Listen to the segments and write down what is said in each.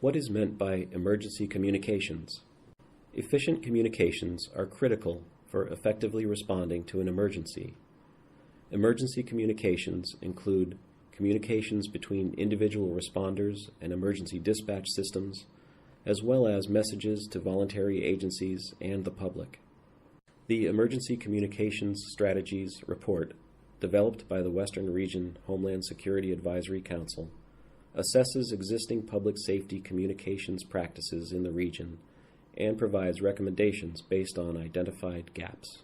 What is meant by emergency communications? Efficient communications are critical for effectively responding to an emergency. Emergency communications include communications between individual responders and emergency dispatch systems, as well as messages to voluntary agencies and the public. The Emergency Communications Strategies Report, developed by the Western Region Homeland Security Advisory Council, assesses existing public safety communications practices in the region and provides recommendations based on identified gaps.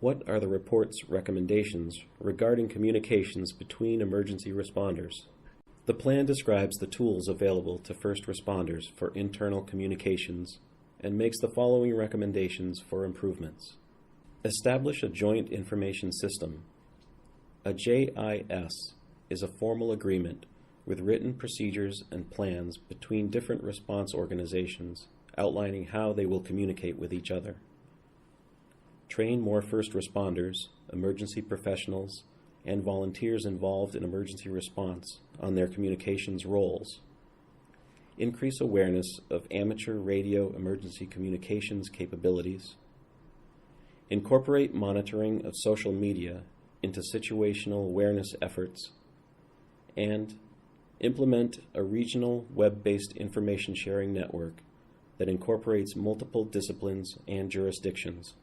What are the report's recommendations regarding communications between emergency responders? The plan describes the tools available to first responders for internal communications and makes the following recommendations for improvements. Establish a joint information system. A JIS is a formal agreement with written procedures and plans between different response organizations outlining how they will communicate with each other. Train more first responders, emergency professionals, and volunteers involved in emergency response on their communications roles. Increase awareness of amateur radio emergency communications capabilities. Incorporate monitoring of social media into situational awareness efforts. And implement a regional web-based information sharing network that incorporates multiple disciplines and jurisdictions.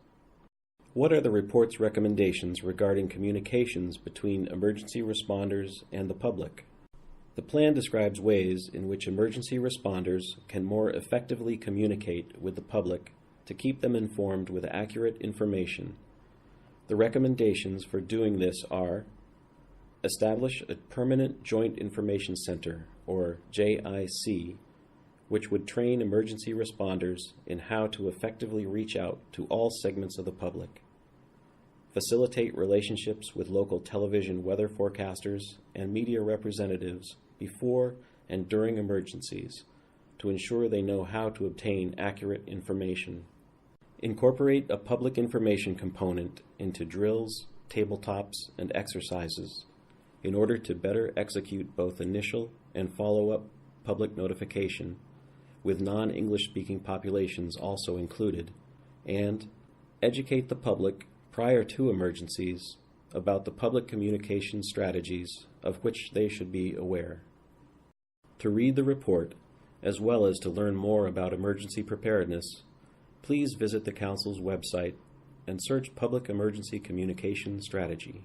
What are the report's recommendations regarding communications between emergency responders and the public? The plan describes ways in which emergency responders can more effectively communicate with the public to keep them informed with accurate information. The recommendations for doing this are: establish a permanent Joint Information Center, or JIC, which would train emergency responders in how to effectively reach out to all segments of the public. Facilitate relationships with local television weather forecasters and media representatives before and during emergencies to ensure they know how to obtain accurate information. Incorporate a public information component into drills, tabletops, and exercises in order to better execute both initial and follow-up public notification, with non-English speaking populations also included, and educate the public prior to emergencies about the public communication strategies of which they should be aware. To read the report, as well as to learn more about emergency preparedness, please visit the Council's website and search Public Emergency Communication Strategy.